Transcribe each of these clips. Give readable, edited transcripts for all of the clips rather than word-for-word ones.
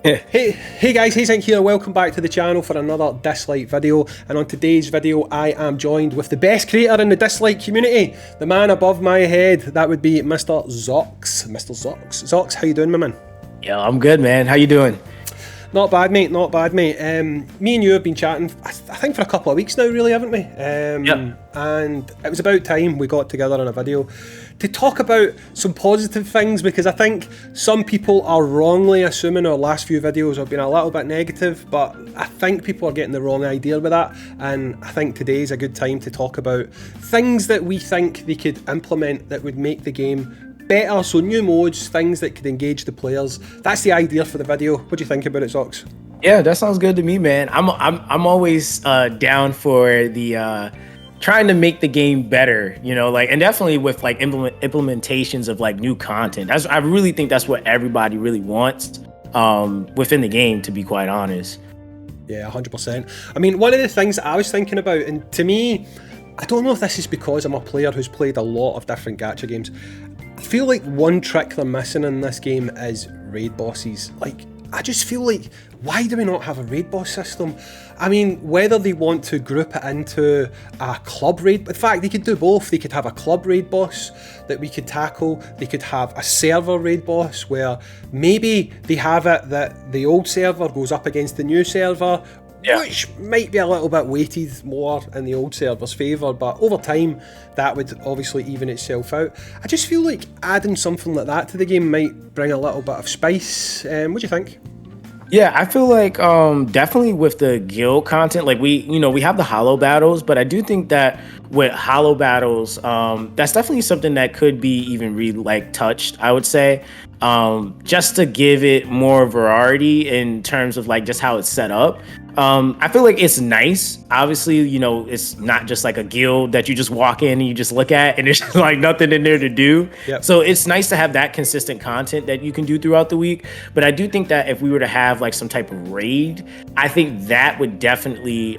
Hey guys, Hayzink here, welcome back to the channel for another DISLYTE video, and on today's video I am joined with the best creator in the DISLYTE community, the man above my head, that would be Mr. Zox. Mr. Zox. Zox, how you doing, my man? Yo, I'm good, man. How you doing? Not bad, mate, not bad, mate. Me and you have been chatting, I think for a couple of weeks now, really, haven't we? Yep. And it was about time we got together on a video to talk about some positive things, because I think some people are wrongly assuming our last few videos have been a little bit negative, but I think people are getting the wrong idea with that, and I think today's a good time to talk about things that we think they could implement that would make the game better. So new modes, things that could engage the players. That's the idea for the video. What do you think about it, Zox? Yeah, that sounds good to me, man. I'm always down for the trying to make the game better, you know, like, and definitely with like implementations of like new content. I really think that's what everybody really wants within the game, to be quite honest. Yeah, 100%. I mean, one of the things I was thinking about, and to me, I don't know if this is because I'm a player who's played a lot of different gacha games, I feel like one trick they're missing in this game is raid bosses. Like, I just feel like, why do we not have a raid boss system? I mean, whether they want to group it into a club raid, in fact, they could do both. They could have a club raid boss that we could tackle. They could have a server raid boss where maybe they have it that the old server goes up against the new server, which might be a little bit weighted more in the old server's favour, but over time that would obviously even itself out. I just feel like adding something like that to the game might bring a little bit of spice. What do you think? Yeah, I feel like definitely with the guild content, like we have the hollow battles, but I do think that with hollow battles, that's definitely something that could be even like touched, I would say, just to give it more variety in terms of like just how it's set up. I feel like it's nice. Obviously, you know, it's not just like a guild that you just walk in and you just look at and there's just like nothing in there to do. Yep. So it's nice to have that consistent content that you can do throughout the week. But I do think that if we were to have like some type of raid, I think that would definitely,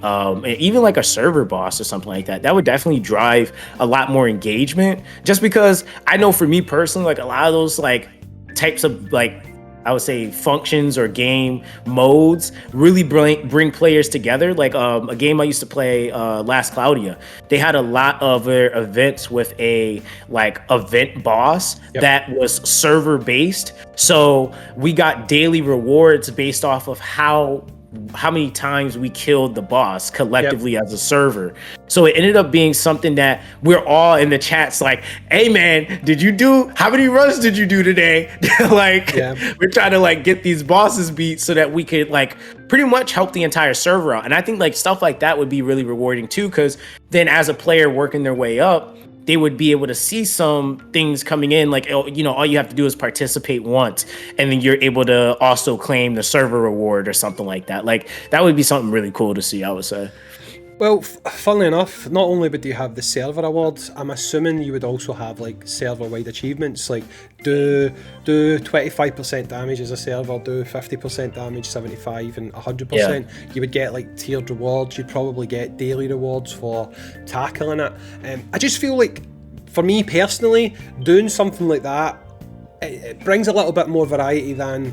even like a server boss or something like that, that would definitely drive a lot more engagement. Just because I know for me personally, like a lot of those like types of like, I would say functions or game modes really bring players together. Like a game I used to play, Last Claudia, they had a lot of their events with a like event boss that was server based. So we got daily rewards based off of how many times we killed the boss collectively as a server. So it ended up being something that we're all in the chats like, hey man, how many runs did you do today? Like, we're trying to like get these bosses beat so that we could like pretty much help the entire server out. And I think like stuff like that would be really rewarding too, because then as a player working their way up, they would be able to see some things coming in, like, you know, all you have to do is participate once, and then you're able to also claim the server reward or something like that. Like, that would be something really cool to see, I would say. Well, funnily enough, not only would you have the server awards, I'm assuming you would also have like server-wide achievements, like do 25% damage as a server, do 50% damage, 75 and 100%. You would get like tiered rewards. You'd probably get daily rewards for tackling it. I just feel like, for me personally, doing something like that, it brings a little bit more variety than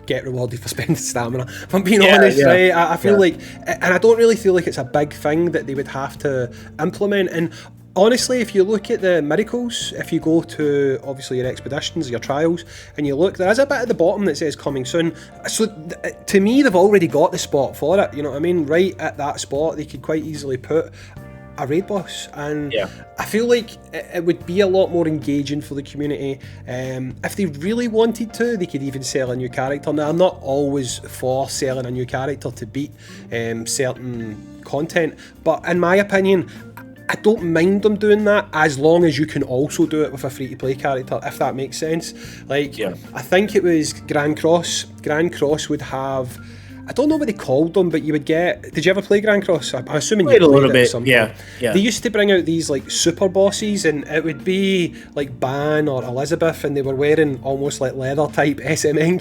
get rewarded for spending stamina. If I'm being honest, right? I feel like, and I don't really feel like it's a big thing that they would have to implement. And honestly, if you look at the miracles, if you go to obviously your expeditions, your trials, and you look, there is a bit at the bottom that says coming soon. So to me, they've already got the spot for it. You know what I mean? Right at that spot, they could quite easily put a raid boss, and I feel like it would be a lot more engaging for the community. If they really wanted to, they could even sell a new character. Now, I'm not always for selling a new character to beat certain content, but in my opinion, I don't mind them doing that as long as you can also do it with a free-to-play character, if that makes sense. Like, I think it was Grand Cross. Grand Cross would have, I don't know what they called them, but you would get, did you ever play Grand Cross? I'm assuming you played a little bit, yeah. They used to bring out these like super bosses, and it would be like Ban or Elizabeth, and they were wearing almost like leather type S&M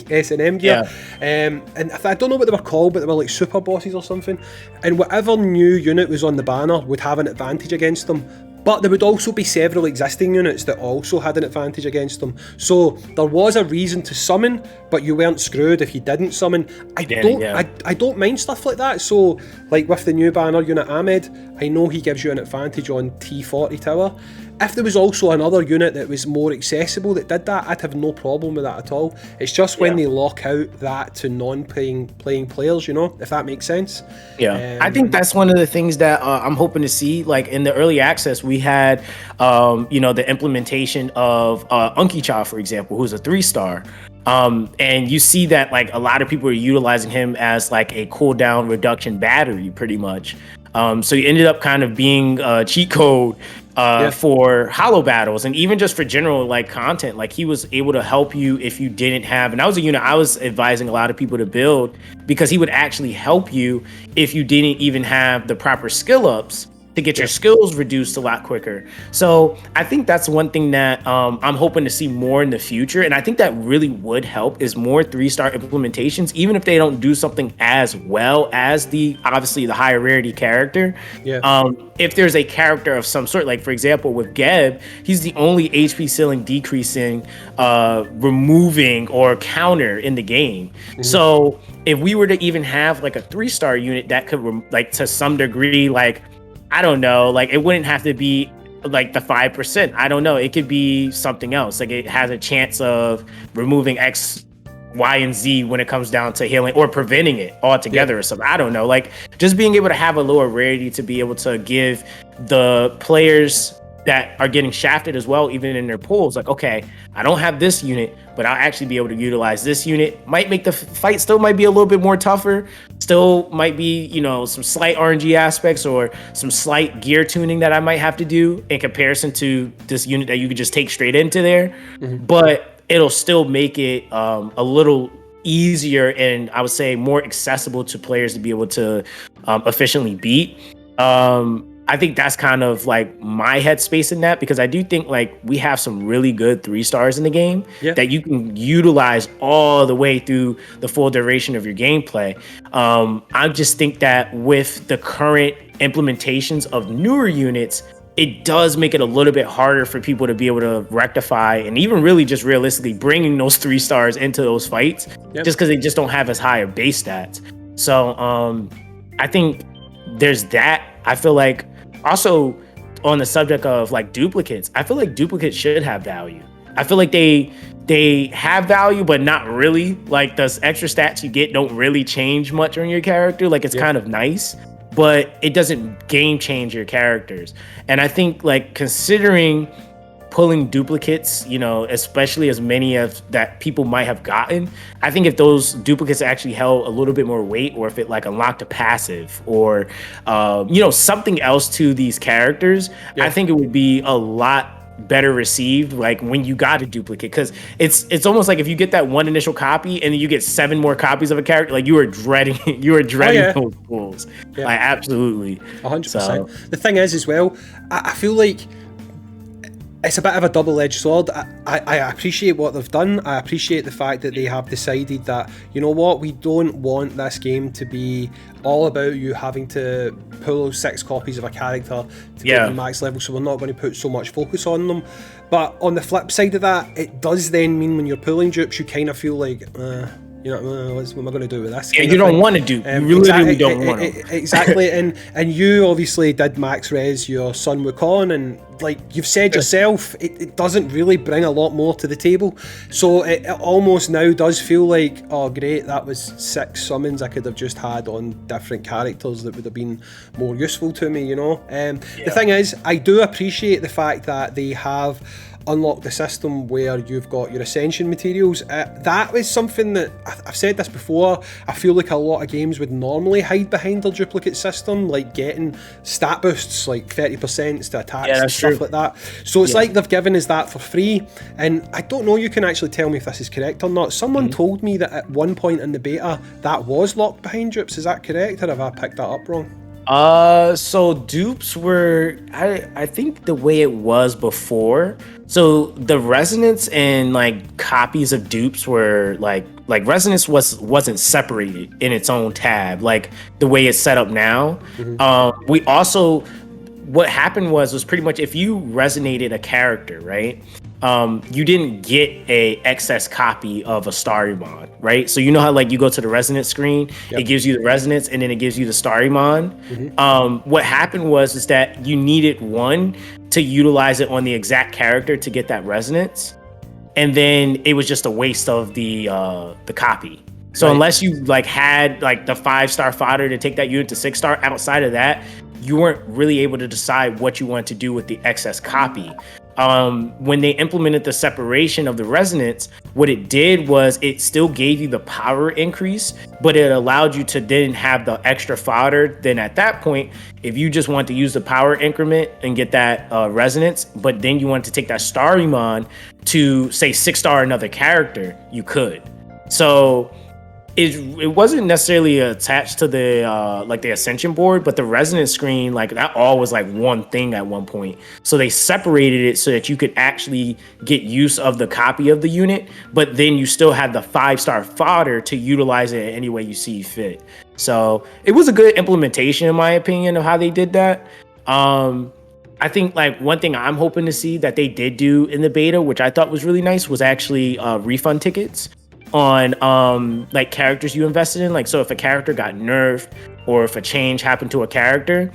gear. And I don't know what they were called, but they were like super bosses or something. And whatever new unit was on the banner would have an advantage against them. But there would also be several existing units that also had an advantage against them. So there was a reason to summon, but you weren't screwed if you didn't summon. I don't mind stuff like that. So like with the new banner unit Ahmed, I know he gives you an advantage on T40 tower. If there was also another unit that was more accessible that did that, I'd have no problem with that at all. It's just when they lock out that to non-playing players, you know, if that makes sense. Yeah, I think that's one of the things that I'm hoping to see. Like in the early access, we had, you know, the implementation of Unki-Cha, for example, who's a 3-star. And you see that like a lot of people are utilizing him as like a cooldown reduction battery, pretty much. So he ended up kind of being a cheat code for hollow battles, and even just for general like content. Like he was able to help you if you didn't have, and that was a unit I was advising a lot of people to build, because he would actually help you if you didn't even have the proper skill ups to get your skills reduced a lot quicker. So I think that's one thing that I'm hoping to see more in the future. And I think that really would help is more 3-star implementations, even if they don't do something as well as obviously the higher rarity character. If there's a character of some sort, like for example, with Geb, he's the only HP ceiling decreasing, removing or counter in the game. So if we were to even have like a 3-star unit that could like to some degree, like, I don't know, like it wouldn't have to be like the 5%. I don't know. It could be something else. Like it has a chance of removing X, Y, and Z when it comes down to healing or preventing it altogether or something. I don't know. Like just being able to have a lower rarity to be able to give the players that are getting shafted as well, even in their pools, like, okay, I don't have this unit, but I'll actually be able to utilize this unit. Might make the fight still might be a little bit more tougher. Still might be, you know, some slight RNG aspects or some slight gear tuning that I might have to do in comparison to this unit that you could just take straight into there. But it'll still make it a little easier and I would say more accessible to players to be able to efficiently beat. I think that's kind of like my headspace in that, because I do think like we have some really good 3-stars in the game that you can utilize all the way through the full duration of your gameplay. I just think that with the current implementations of newer units, it does make it a little bit harder for people to be able to rectify and even really just realistically bringing those 3-stars into those fights just because they just don't have as high a base stats. So I think there's that. I feel like also on the subject of like duplicates, I feel like duplicates should have value. I feel like they have value, but not really. Like the extra stats you get don't really change much on your character. Like it's kind of nice, but it doesn't game change your characters. And I think like considering pulling duplicates, you know, especially as many of that people might have gotten, I think if those duplicates actually held a little bit more weight, or if it like unlocked a passive or you know, something else to these characters, I think it would be a lot better received like when you got a duplicate, because it's almost like if you get that one initial copy and then you get 7 more copies of a character, like you are dreading those pulls. Like absolutely 100%. So, the thing is as well, I feel like it's a bit of a double-edged sword. I appreciate what they've done. I appreciate the fact that they have decided that, you know what, we don't want this game to be all about you having to pull 6 copies of a character to get the max level, so we're not going to put so much focus on them. But on the flip side of that, it does then mean when you're pulling dupes, you kind of feel like, you know, what am I going to do with this? Yeah, you don't want to do. You literally don't want to. Exactly, and you obviously did max res your Sun Wukong, and like you've said yourself, it doesn't really bring a lot more to the table. So it almost now does feel like, oh great, that was 6 summons I could have just had on different characters that would have been more useful to me, you know. The thing is, I do appreciate the fact that they have unlock the system where you've got your ascension materials. That is something that I've said this before, I feel like a lot of games would normally hide behind their duplicate system, like getting stat boosts like 30% to attacks and stuff like that. So it's like they've given us that for free, and I don't know, you can actually tell me if this is correct or not. Someone told me that at one point in the beta that was locked behind dupes. Is that correct, or have I picked that up wrong? So dupes were, I think the way it was before, so the resonance and like copies of dupes were like resonance wasn't separated in its own tab like the way it's set up now. We also, what happened was pretty much if you resonated a character, right? You didn't get a excess copy of a Starrymon, right? So you know how like you go to the resonance screen, it gives you the resonance and then it gives you the Starrymon. What happened was that you needed one to utilize it on the exact character to get that resonance, and then it was just a waste of the copy. So unless you like had like the 5-star fodder to take that unit to 6-star, outside of that, you weren't really able to decide what you wanted to do with the excess copy. When they implemented the separation of the resonance, what it did was it still gave you the power increase, but it allowed you to then have the extra fodder. Then at that point, if you just want to use the power increment and get that resonance, but then you want to take that Starrymon to say 6-star another character, you could. So it wasn't necessarily attached to the like the Ascension board, but the resonance screen, like that all was like one thing at one point. So they separated it so that you could actually get use of the copy of the unit, but then you still had the 5-star fodder to utilize it any way you see fit. So it was a good implementation, in my opinion, of how they did that. I think like one thing I'm hoping to see that they did do in the beta, which I thought was really nice, was actually refund tickets on like characters you invested in. Like, so if a character got nerfed or if a change happened to a character,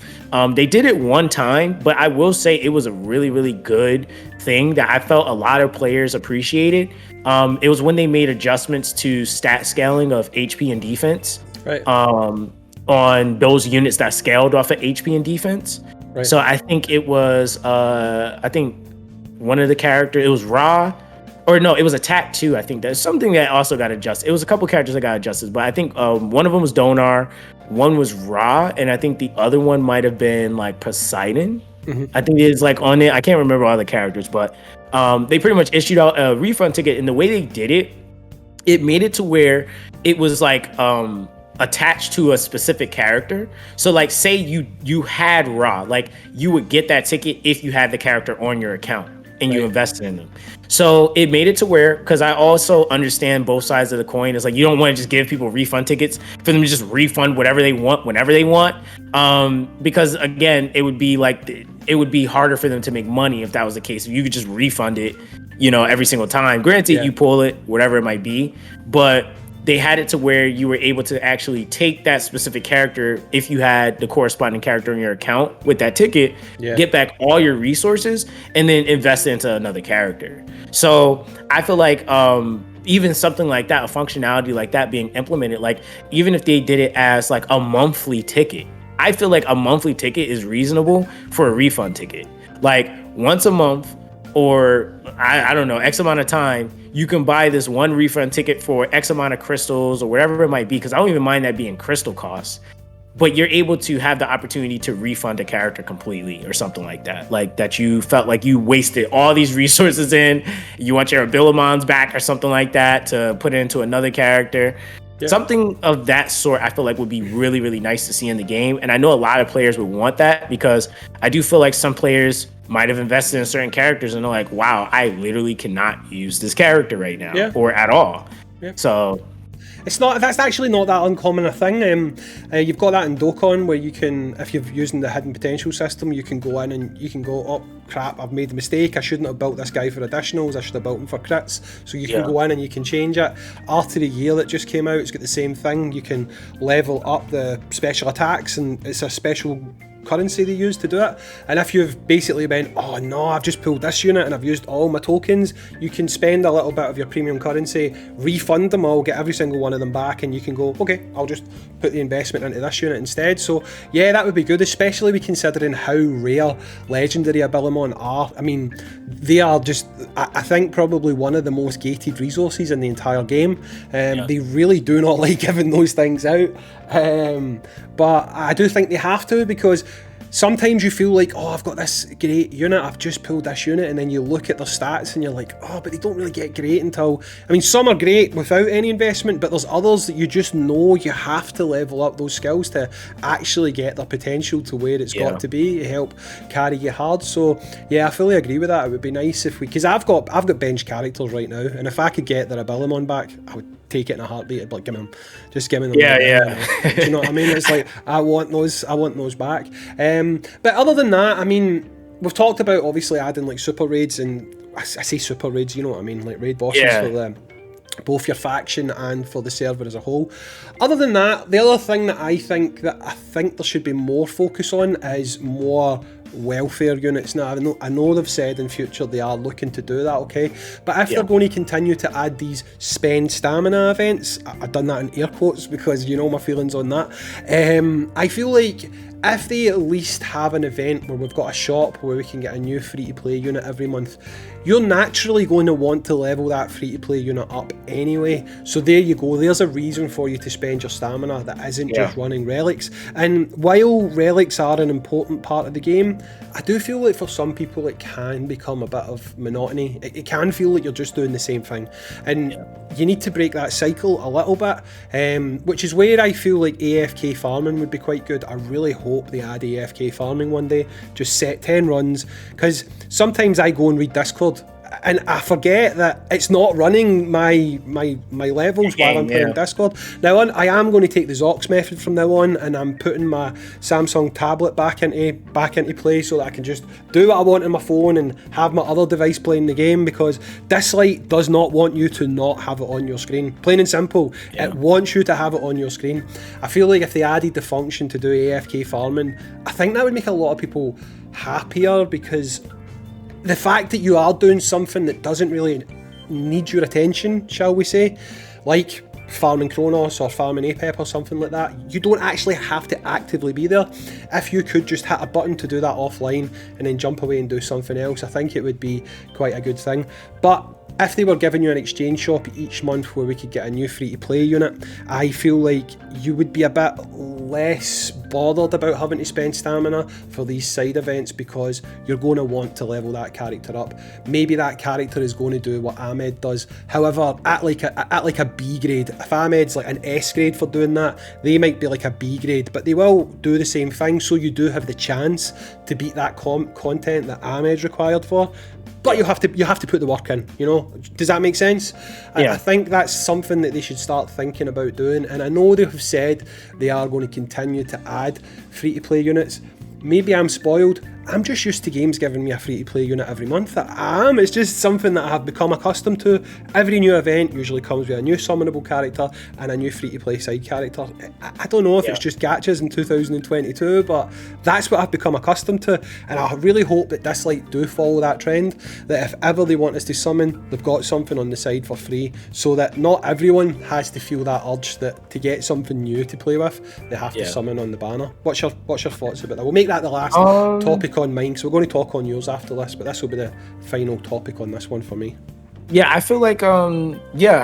they did it one time, but I will say it was a really, really good thing that I felt a lot of players appreciated. It was when they made adjustments to stat scaling of HP and defense, on those units that scaled off of HP and defense. So I think it was I think one of the characters, it was Ra, or no, it was Attack 2. I think that's something that also got adjusted. It was a couple characters that got adjusted, but I think one of them was Donar, one was Ra, and I think the other one might have been like Poseidon. I think it's like on it. I can't remember all the characters, but they pretty much issued out a refund ticket, and the way they did it, it made it to where it was like attached to a specific character. So like say you had Ra, like you would get that ticket if you had the character on your account and you invested in them. So it made it to where, because I also understand both sides of the coin, it's like you don't want to just give people refund tickets for them to just refund whatever they want whenever they want, because again, it would be like it would be harder for them to make money if that was the case. If you could just refund it, you know, every single time. Granted, you pull it, whatever it might be, but they had it to where you were able to actually take that specific character, if you had the corresponding character in your account with that ticket, get back all your resources, and then invest it into another character. So I feel like even something like that, a functionality like that being implemented, like even if they did it as like a monthly ticket, I feel like a monthly ticket is reasonable for a refund ticket. Like once a month, or I don't know, X amount of time, you can buy this one refund ticket for X amount of crystals or whatever it might be, because I don't even mind that being crystal costs, but you're able to have the opportunity to refund a character completely or something like that. Like that you felt like you wasted all these resources in, you want your Abilamons back or something like that to put it into another character. Something of that sort I feel like would be really, really nice to see in the game. And I know a lot of players would want that, because I do feel like some players might have invested in certain characters and they're like, wow, I literally cannot use this character right now or at all. So that's actually not that uncommon a thing. You've got that in Dokkan, where you can, if you're using the hidden potential system, you can go in and you can go, oh crap, I've made a mistake, I shouldn't have built this guy for additionals, I should have built him for crits. So you can go in and you can change it. Artery Year that just came out, it's got the same thing. You can level up the special attacks, and it's a special currency they use to do it. And if you've basically been, oh no, I've just pulled this unit and I've used all my tokens, you can spend a little bit of your premium currency, refund them all, get every single one of them back, and you can go, okay, I'll just put the investment into this unit instead. So yeah, that would be good, especially considering how rare legendary Abilamon are. I mean, they are just, I think, probably one of the most gated resources in the entire game. They really do not like giving those things out. But I do think they have to, because sometimes you feel like, oh, I've got this great unit, I've just pulled this unit, and then you look at their stats and you're like, oh, but they don't really get great until, I mean, some are great without any investment, but there's others that you just know you have to level up those skills to actually get their potential to where it's got to be to help carry you hard. So yeah, I fully agree with that. It would be nice if we, because I've got bench characters right now, and if I could get their Abilamon back, I would take it in a heartbeat. But just give me them. Yeah, right yeah. now, you know? Do you know what I mean? It's like I want those back. But other than that, I mean, we've talked about obviously adding like super raids, and I say super raids, you know what I mean, like raid bosses for the both your faction and for the server as a whole. Other than that, the other thing that I think there should be more focus on is more welfare units. Now I know they've said in future they are looking to do that, okay, but if they're going to continue to add these spend stamina events, I've done that in air quotes because you know my feelings on that, I feel like if they at least have an event where we've got a shop where we can get a new free-to-play unit every month, you're naturally going to want to level that free-to-play unit up anyway. So there you go, there's a reason for you to spend your stamina that isn't just running relics. And while relics are an important part of the game, I do feel like for some people it can become a bit of monotony. It can feel like you're just doing the same thing. And you need to break that cycle a little bit, which is where I feel like AFK Farming would be quite good. I really hope they add AFK Farming one day. Just set 10 runs, because sometimes I go and read Discord and I forget that it's not running my levels while I'm playing Discord. Now I am going to take the Zox method from now on, and I'm putting my Samsung tablet back into play so that I can just do what I want on my phone and have my other device playing the game, because DISLYTE does not want you to not have it on your screen. Plain and simple, it wants you to have it on your screen. I feel like if they added the function to do AFK farming, I think that would make a lot of people happier, because the fact that you are doing something that doesn't really need your attention, shall we say, like farming Kronos or farming Apep or something like that, you don't actually have to actively be there. If you could just hit a button to do that offline and then jump away and do something else, I think it would be quite a good thing. But if they were giving you an exchange shop each month where we could get a new free-to-play unit, I feel like you would be a bit less bothered about having to spend stamina for these side events, because you're going to want to level that character up. Maybe that character is going to do what Ahmed does. However, at like a B grade. If Ahmed's like an S grade for doing that, they might be like a B grade, but they will do the same thing, so you do have the chance to beat that content that Ahmed's required for. But you have to put the work in, you know? Does that make sense? I think that's something that they should start thinking about doing. And I know they have said they are going to continue to add free-to-play units. Maybe I'm spoiled. I'm just used to games giving me a free-to-play unit every month. It's just something that I have become accustomed to. Every new event usually comes with a new summonable character and a new free-to-play side character. I don't know if it's just gachas in 2022, but that's what I've become accustomed to. And I really hope that DISLYTE do follow that trend, that if ever they want us to summon, they've got something on the side for free, so that not everyone has to feel that urge that to get something new to play with, they have to summon on the banner. What's your thoughts about that? We'll make that the last topic on mine, so we're going to talk on yours after this, but this will be the final topic on this one for me. Yeah, I feel like I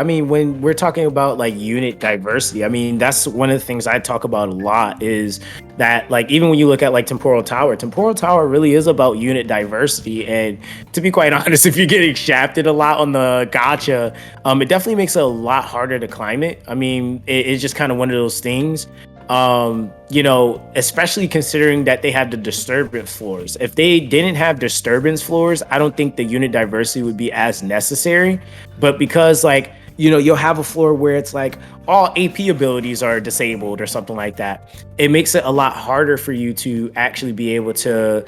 mean, when we're talking about like unit diversity, I mean, that's one of the things I talk about a lot, is that like even when you look at like Temporal Tower really is about unit diversity. And to be quite honest, if you're getting shafted a lot on the gacha, it definitely makes it a lot harder to climb it. I mean, it's just kind of one of those things. You know, especially considering that they have the disturbance floors. If they didn't have disturbance floors, I don't think the unit diversity would be as necessary. But because like, you know, you'll have a floor where it's like all AP abilities are disabled or something like that, it makes it a lot harder for you to actually be able to,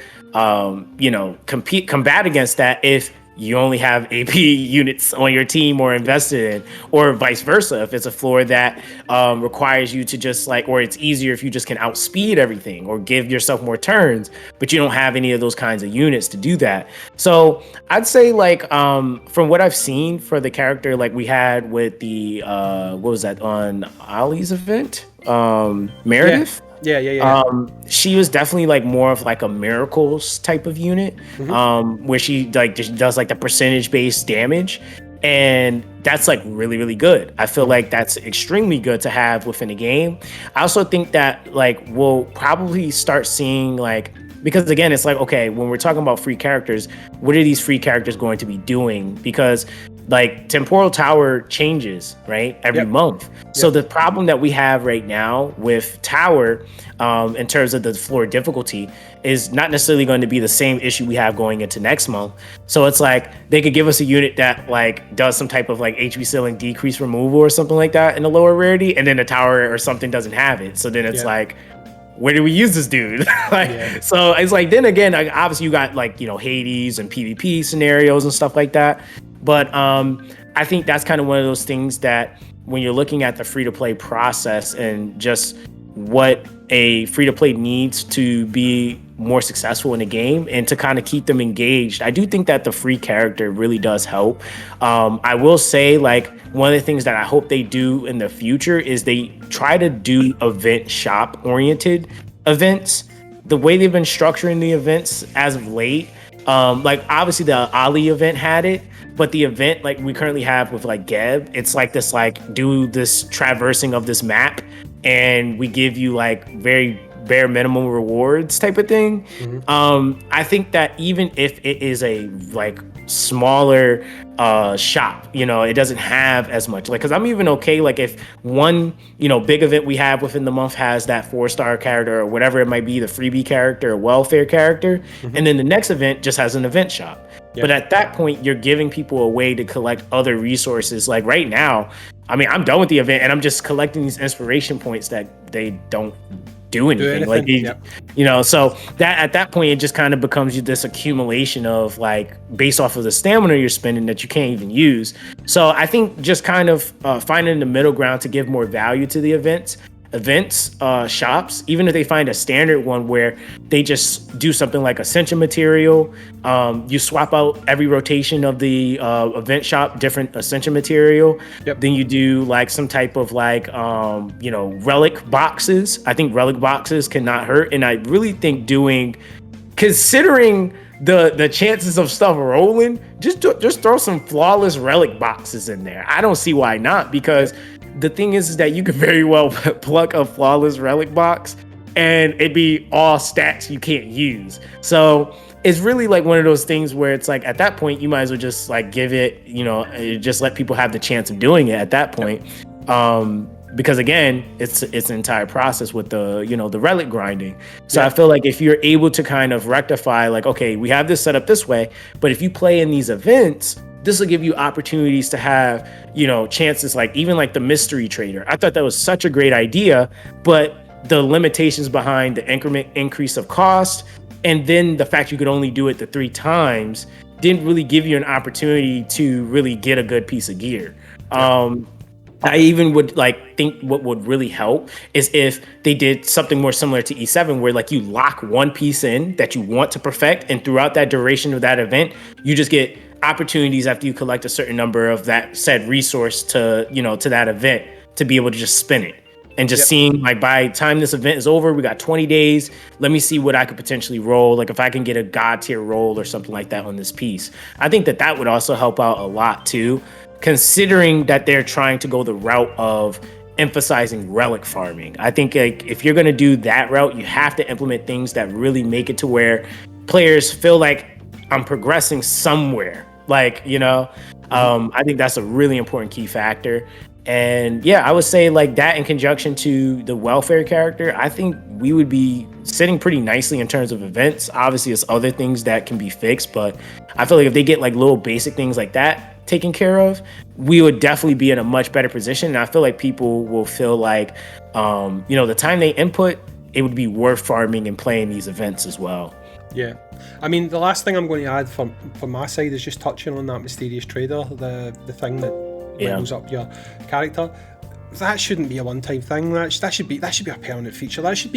you know, combat against that if you only have AP units on your team or invested in, or vice versa. If it's a floor that requires you to just like, or it's easier if you just can outspeed everything or give yourself more turns, but you don't have any of those kinds of units to do that. So I'd say like, from what I've seen for the character, like we had with the, what was that on Ollie's event? Meredith? Yeah. She was definitely like more of like a miracles type of unit, where she like just does like the percentage based damage, and that's like really, really good. I feel like that's extremely good to have within a game. I also think that like we'll probably start seeing like, because again, it's like, okay, when we're talking about free characters, what are these free characters going to be doing? Because like temporal tower changes, right, every month. So the problem that we have right now with tower, in terms of the floor difficulty, is not necessarily going to be the same issue we have going into next month. So it's like they could give us a unit that like does some type of like HV ceiling decrease removal or something like that in a lower rarity, and then the tower or something doesn't have it. So then it's like, where do we use this dude? So it's like, then again, like, obviously you got like, you know, Hades and PvP scenarios and stuff like that. But I think that's kind of one of those things that when you're looking at the free-to-play process and just what a free-to-play needs to be more successful in the game and to kind of keep them engaged, I do think that the free character really does help. I will say, like, one of the things that I hope they do in the future is they try to do event shop oriented events. The way they've been structuring the events as of late, like obviously the Ali event had it, but the event like we currently have with like Geb, it's like this, like, do this traversing of this map and we give you like very bare minimum rewards type of thing. I think that even if it is a like smaller shop, you know, it doesn't have as much, like, because I'm even okay like if one, you know, big event we have within the month has that 4-star character or whatever it might be, the freebie character or welfare character, and then the next event just has an event shop. But at that point, you're giving people a way to collect other resources. Like right now, I mean, I'm done with the event and I'm just collecting these inspiration points that they don't do anything. Like, you know, so that at that point, it just kind of becomes this accumulation of like, based off of the stamina you're spending that you can't even use. So I think just kind of finding the middle ground to give more value to the events, shops, even if they find a standard one where they just do something like Ascension material, you swap out every rotation of the event shop, different Ascension material. Then you do like some type of like, you know, relic boxes. I think relic boxes cannot hurt. And I really think considering the chances of stuff rolling, just throw some flawless relic boxes in there. I don't see why not, because the thing is that you could very well pluck a flawless relic box and it'd be all stats you can't use. So it's really like one of those things where it's like at that point you might as well just like give it, you know, just let people have the chance of doing it at that point. Because again, it's an entire process with the, you know, the relic grinding. So I feel like if you're able to kind of rectify like, okay, we have this set up this way, but if you play in these events, this will give you opportunities to have, you know, chances like even like the mystery trader. I thought that was such a great idea, but the limitations behind the increment increase of cost and then the fact you could only do it the 3 times didn't really give you an opportunity to really get a good piece of gear. I even would like think what would really help is if they did something more similar to E7 where like you lock one piece in that you want to perfect, and throughout that duration of that event, you just get opportunities after you collect a certain number of that said resource to, you know, to that event to be able to just spin it. And just seeing like by the time this event is over, we got 20 days. Let me see what I could potentially roll. Like if I can get a god tier roll or something like that on this piece. I think that would also help out a lot too, considering that they're trying to go the route of emphasizing relic farming. I think like if you're going to do that route, you have to implement things that really make it to where players feel like I'm progressing somewhere. Like, you know, I think that's a really important key factor. And yeah, I would say like that in conjunction to the welfare character, I think we would be sitting pretty nicely in terms of events. Obviously, it's other things that can be fixed, but I feel like if they get like little basic things like that taken care of, we would definitely be in a much better position. And I feel like people will feel like, you know, the time they input, it would be worth farming and playing these events as well. Yeah. I mean, the last thing I'm going to add from my side is just touching on that mysterious trader, the thing that levels up your character. That shouldn't be a one-time thing. That should be a permanent feature. That should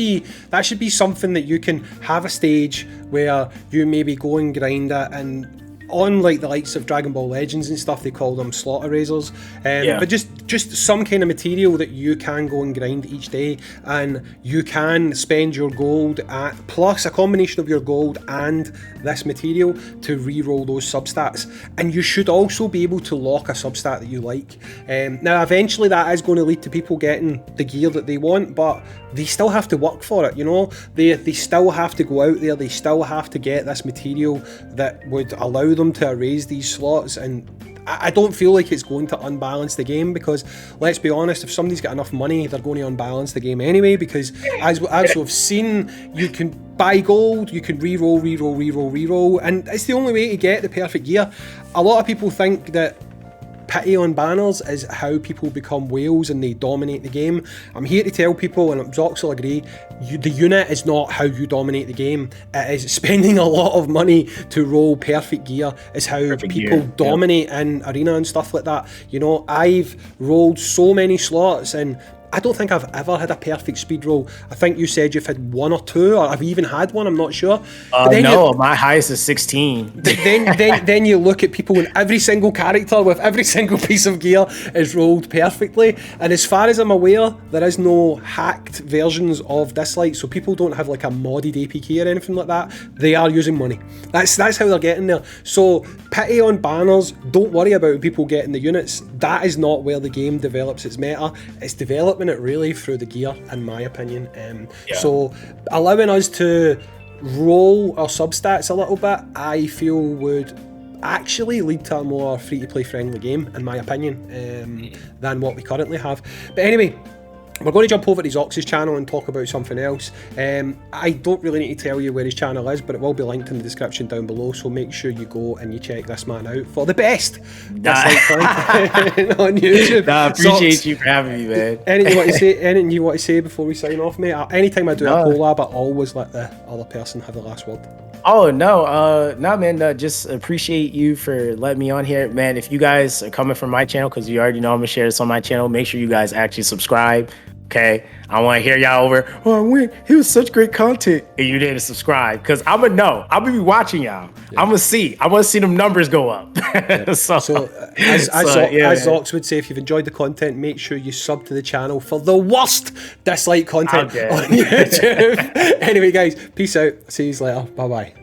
be something that you can have a stage where you maybe go and grind it, and on like the likes of Dragon Ball Legends and stuff, they call them slaughter razors. But just some kind of material that you can go and grind each day, and you can spend your gold at plus a combination of your gold and this material to re-roll those substats. And you should also be able to lock a substat that you like. Now eventually that is going to lead to people getting the gear that they want, but they still have to work for it, you know. They still have to go out there, they still have to get this material that would allow them to erase these slots. And I don't feel like it's going to unbalance the game, because let's be honest, if somebody's got enough money, they're going to unbalance the game anyway, because as we've seen, you can buy gold, you can re-roll, and it's the only way to get the perfect gear. A lot of people think that pity on banners is how people become whales and they dominate the game. I'm here to tell people, and Zox will agree, the unit is not how you dominate the game. It is spending a lot of money to roll perfect gear is how people dominate in arena and stuff like that. You know, I've rolled so many slots, and I don't think I've ever had a perfect speed roll. I think you said you've had 1 or 2, or I've even had 1, I'm not sure. No, my highest is 16. Then you look at people, and every single character with every single piece of gear is rolled perfectly. And as far as I'm aware, there is no hacked versions of DISLYTE, so people don't have like a modded APK or anything like that. They are using money. That's how they're getting there. So pity on banners, don't worry about people getting the units. That is not where the game develops its meta. It's developing it really through the gear, in my opinion. So allowing us to roll our substats a little bit, I feel would actually lead to a more free-to-play friendly game, in my opinion, than what we currently have. But anyway, we're going to jump over to Zox's channel and talk about something else. I don't really need to tell you where his channel is, but it will be linked in the description down below, so make sure you go and you check this man out for the best content on YouTube. I appreciate you for having me, man. Anything you want to say before we sign off, mate? Anytime I do a collab, I always let the other person have the last word. Oh, no, man, just appreciate you for letting me on here. Man, if you guys are coming from my channel, because you already know I'm going to share this on my channel, make sure you guys actually subscribe, okay? I want to hear y'all over, he was such great content, and you didn't subscribe, because I'm going to know. I'm going to be watching y'all. Yeah. I'm going to see. I want to see them numbers go up. Yeah. As Zox would say, if you've enjoyed the content, make sure you sub to the channel for the worst DISLYTE content on YouTube. Anyway, guys, peace out. See you later. Bye-bye.